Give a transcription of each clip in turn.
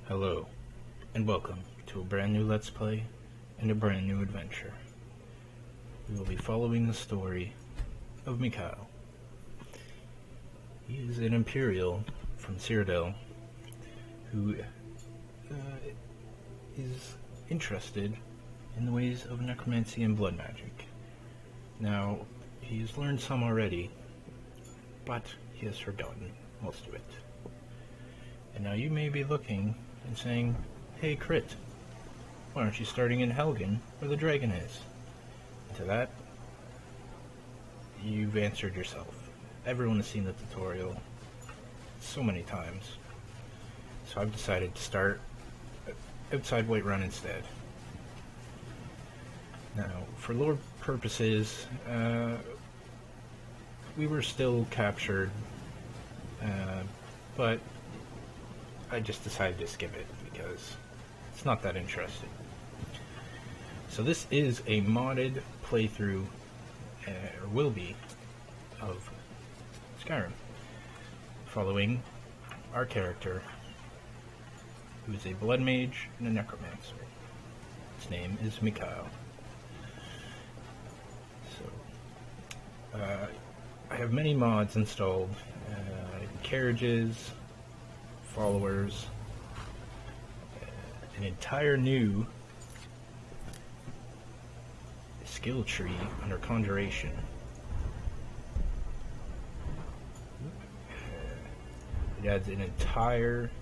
Hello, and welcome to a brand new Let's Play and a brand new adventure. We will be following the story of Mikhail. He is an Imperial from Cyrodiil who is interested in the ways of necromancy and blood magic. Now, he has learned some already, but he has forgotten most of it. And now you may be looking and saying, "Hey Crit, why aren't you starting in Helgen, where the dragon is?" And to that, you've answered yourself. Everyone has seen the tutorial so many times. So I've decided to start outside Whiterun instead. Now, for lore purposes, we were still captured, but I just decided to skip it because it's not that interesting. So this is a modded playthrough, or will be, of Skyrim, following our character, who is a blood mage and a necromancer. His name is Mikhail. So, I have many mods installed, carriages, followers, an entire new skill tree under conjuration. It adds an entire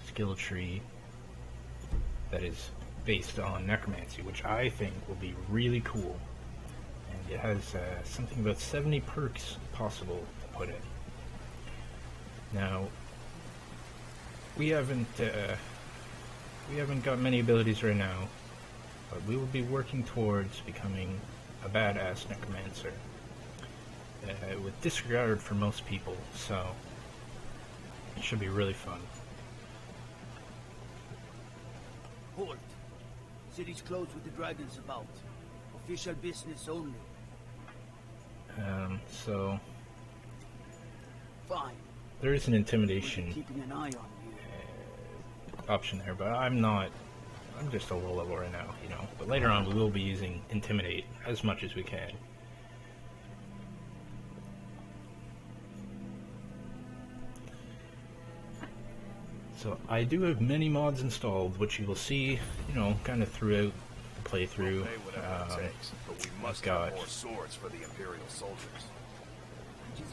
skill tree that is based on necromancy, which I think will be really cool. And it has something about 70 perks possible to put in. Now, we haven't got many abilities right now, but we will be working towards becoming a badass necromancer with disregard for most people, so it should be really fun. Halt! City's closed with the dragons about. Official business only. So Fine. there is an intimidation Keeping an eye on you. option there, but I'm just a low level right now, you know. But later on we will be using Intimidate as much as we can. So I do have many mods installed, which you will see, you know, kind of throughout the playthrough. I've got more swords for the Imperial soldiers.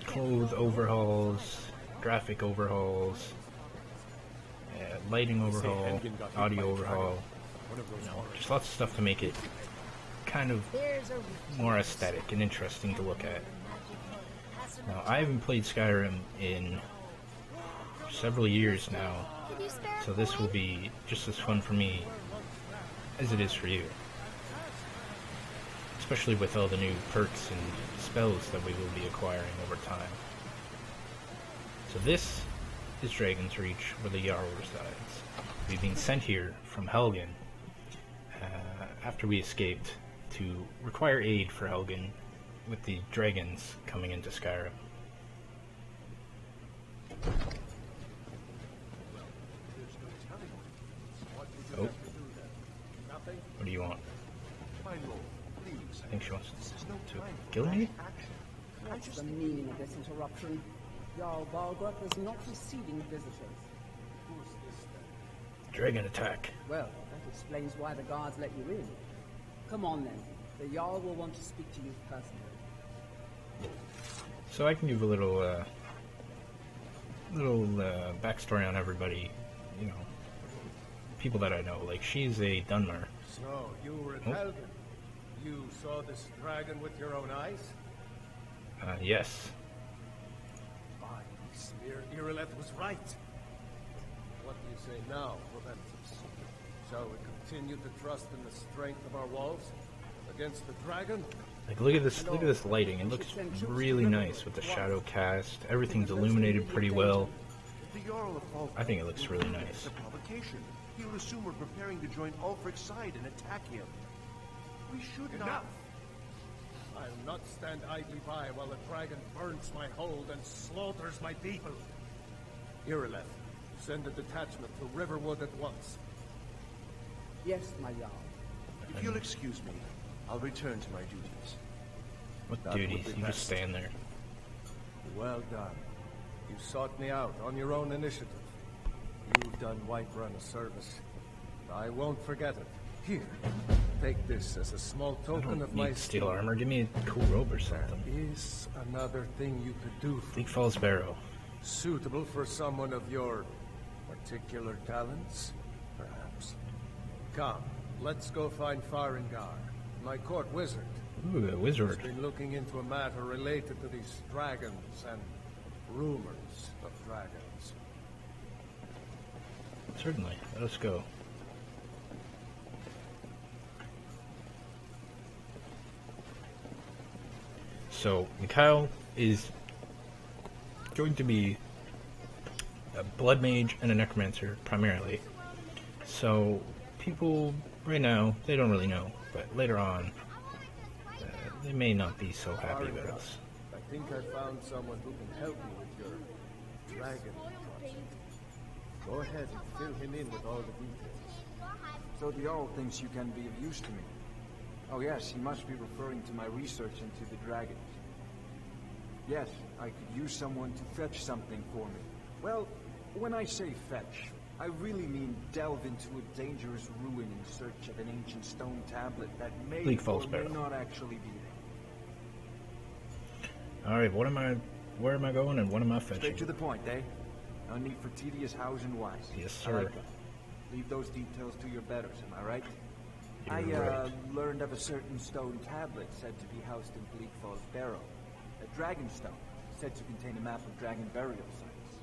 clothes overhauls, graphic overhauls, lighting overhaul, audio overhaul, you know, just lots of stuff to make it kind of more aesthetic and interesting to look at. Now, I haven't played Skyrim in several years now, so this will be just as fun for me as it is for you. Especially with all the new perks and spells that we will be acquiring over time. So this is Dragon's Reach, where the Jarl resides. We've been sent here from Helgen after we escaped to require aid for Helgen with the dragons coming into Skyrim. Oh. What do you want? I think she wants to kill me? What's the meaning of this interruption? Jarl Balgruth is not receiving visitors. Dragon attack. Well, that explains why the guards let you in. Come on then. The Jarl will want to speak to you personally. So I can give a little backstory on everybody, you know, people that I know. Like, she's a Dunmer. So, you were in Helgen. You saw this dragon with your own eyes? Yes. By smear, Irileth was right. What do you say now, Proventus? Shall we continue to trust in the strength of our walls against the dragon? Like, look at this lighting. It looks really nice with the shadow cast. Everything's illuminated pretty well. The Jarl of Falkirk I think it looks really nice. The provocation. He'll assume we're preparing to join Ulfric's side and attack him. We should not. I'll not stand idly by while the dragon burns my hold and slaughters my people. Irileth, Send a detachment to Riverwood at once. Yes, my Jarl. If you'll excuse me, I'll return to my duties. What That would duties? be You just best. stand there. Well done. You sought me out on your own initiative. You've done Whiterun a service. I won't forget it. Here, take this as a small I token don't of my need steel esteem. armor. Give me a cool robe or There something. is another thing you could do for Bleak Falls Barrow. suitable for someone of your particular talents, perhaps. Come, let's go find Farengar, my court wizard. Ooh, a He's wizard. been looking into a matter related to these dragons and rumors of dragons. Certainly. Let us go. So, Mikhail is going to be a blood mage and a necromancer, primarily. So, people, right now, they don't really know. But later on, they may not be so happy about us. I think I found someone who can help you with your dragon project. Go ahead and fill him in with all the details. So the Jarl thinks you can be of use to me. Oh yes, he must be referring to my research into the dragons. Yes, I could use someone to fetch something for me. Well, when I say fetch, I really mean delve into a dangerous ruin in search of an ancient stone tablet that may Bleak Falls or may Barrow. not actually be there. Alright, where am I going and what am I fetching? Straight to the point, eh? No need for tedious hows and whys. Yes, I like sir. that. Leave those details to your betters, am I right? You're I right. learned of a certain stone tablet said to be housed in Bleak Falls Barrow. A dragon stone, said to contain a map of dragon burial sites.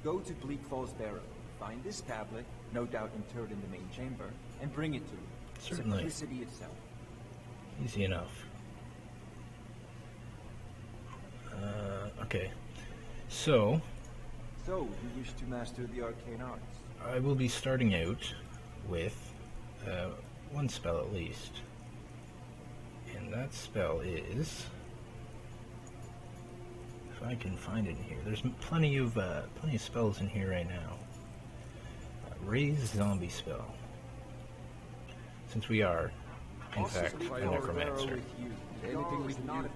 Go to Bleak Falls Barrow, find this tablet, no doubt interred in the main chamber, and bring it to me. Certainly. Simplicity itself. Easy enough. Okay. So, So, you wish to master the arcane arts? I will be starting out with one spell at least. And that spell is... If I can find it in here. There's plenty of spells in here right now. Raise zombie spell. Since we are, in fact, If I a were necromancer. with you, anything we can do.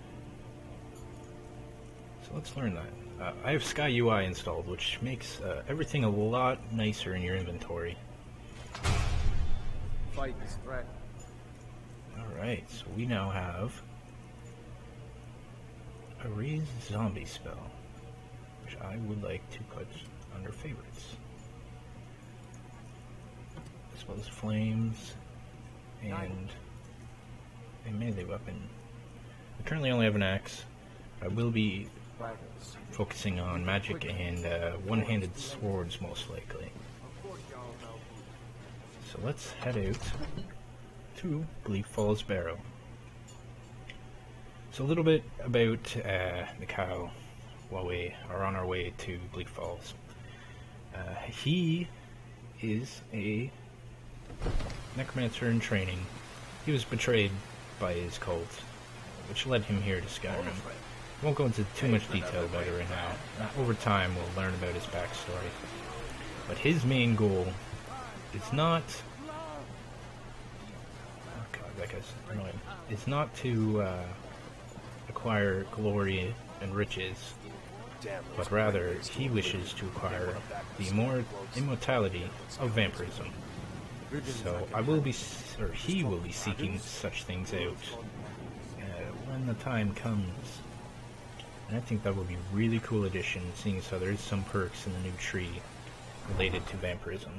So let's learn that. I have Sky UI installed, which makes everything a lot nicer in your inventory. Fight this threat. Alright, so we now have a raise zombie spell, which I would like to put under favorites. As well as flames and a melee weapon. I currently only have an axe. I will be Dragons. focusing on magic and one-handed swords most likely. So let's head out to Bleak Falls Barrow. So a little bit about Mikhail while we are on our way to Bleak Falls. He is a necromancer in training. He was betrayed by his cult, which led him here to Skyrim. I won't go into too much detail about it right now. Over time, we'll learn about his backstory. But his main goal is not... Oh god, that guy's annoying. Is not to acquire glory and riches, but rather he wishes to acquire the immortality of vampirism. So I will be, or he will be seeking such things out when the time comes. And I think that would be a really cool addition, seeing as how there is some perks in the new tree related to vampirism.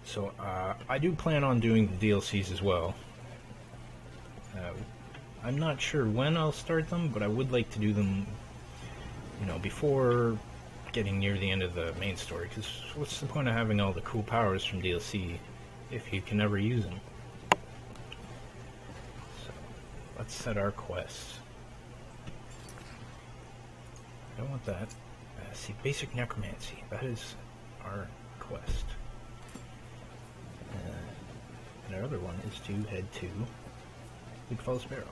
So I do plan on doing the DLCs as well. I'm not sure when I'll start them, but I would like to do them, you know, before getting near the end of the main story, because what's the point of having all the cool powers from DLC if you can never use them? So, let's set our quests. I don't want that. See, basic necromancy. That is our quest. And our other one is to head to Big Falls Sparrow.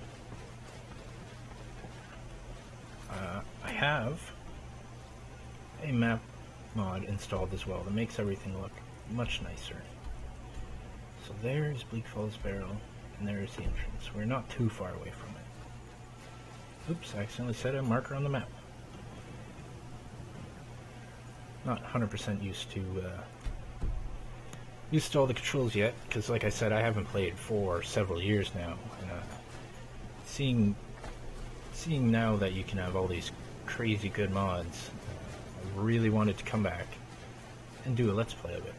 I have a map mod installed as well that makes everything look much nicer. So there's Bleak Falls Barrow, and there's the entrance. We're not too far away from it. Oops, I accidentally set a marker on the map. Not 100% used to all the controls yet, because like I said, I haven't played for several years now. And, seeing now that you can have all these crazy good mods, I really wanted to come back and do a Let's Play of it.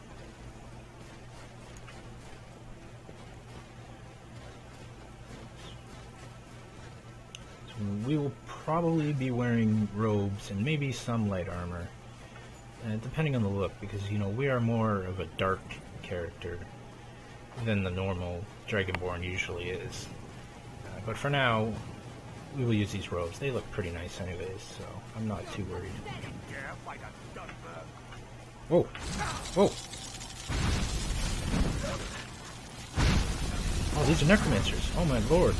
So we will probably be wearing robes and maybe some light armor, depending on the look, because, you know, we are more of a dark character than the normal Dragonborn usually is. But for now, we will use these robes. They look pretty nice anyways, so I'm not too worried. Whoa! Whoa! Oh, these are Necromancers. Oh my lord.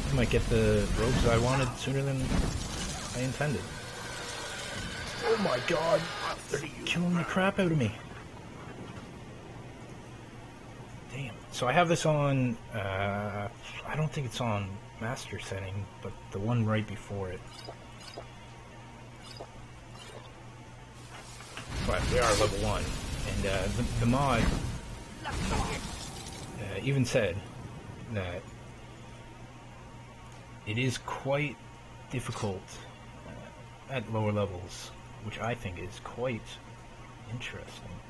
I might get the robes I wanted sooner than I intended. Oh my god! They're killing the crap out of me. Damn. So I have this on, I don't think it's on master setting, but the one right before it. But we are level 1, and the mod even said that it is quite difficult at lower levels, which I think is quite interesting.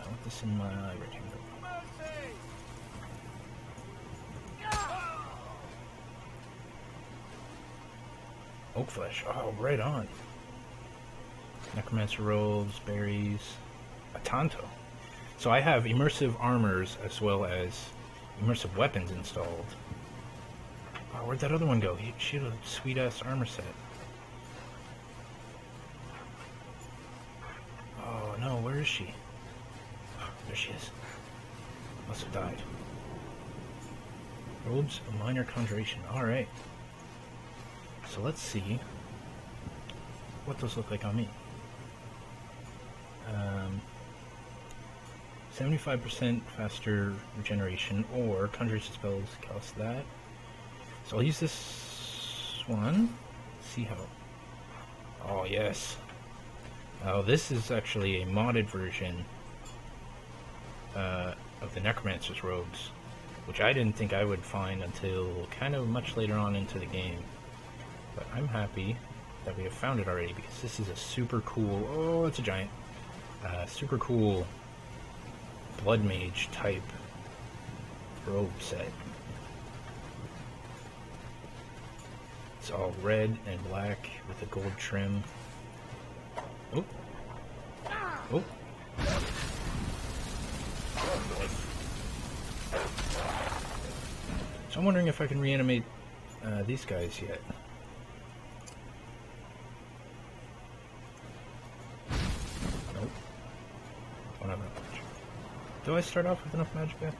I want this in my rectangle. Oak flesh. Oh, right on. Necromancer robes, berries, a Tanto. So I have immersive armors as well as immersive weapons installed. Oh, where'd that other one go? She had a sweet ass armor set. Oh no, where is she? Oh, there she is. Must have died. Robes of minor conjuration. Alright. So let's see what those look like on me. 75% faster regeneration, or conjuration spells cost that. So I'll use this one. See how. Oh yes. Oh, this is actually a modded version of the Necromancer's robes, which I didn't think I would find until kind of much later on into the game. But I'm happy that we have found it already, because this is a super cool. Oh, it's a giant. Super cool Blood Mage type robe set. It's all red and black with a gold trim. Oh. Oh. So I'm wondering if I can reanimate these guys yet. Nope. Don't have enough magic. Do I start off with enough magic yet?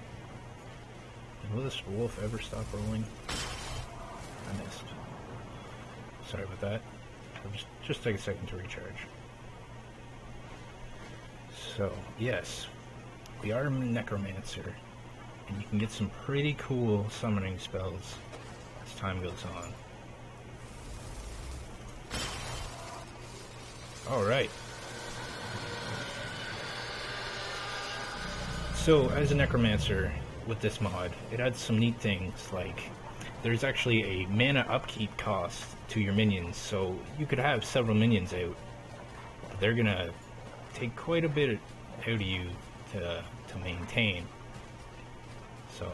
And will this wolf ever stop rolling? I missed. Sorry about that. I'll just take a second to recharge. So, yes, we are a Necromancer, and you can get some pretty cool summoning spells as time goes on. Alright. So, as a Necromancer, with this mod, it adds some neat things, like there's actually a mana upkeep cost to your minions, so you could have several minions out, but they're gonna take quite a bit out of you to maintain. So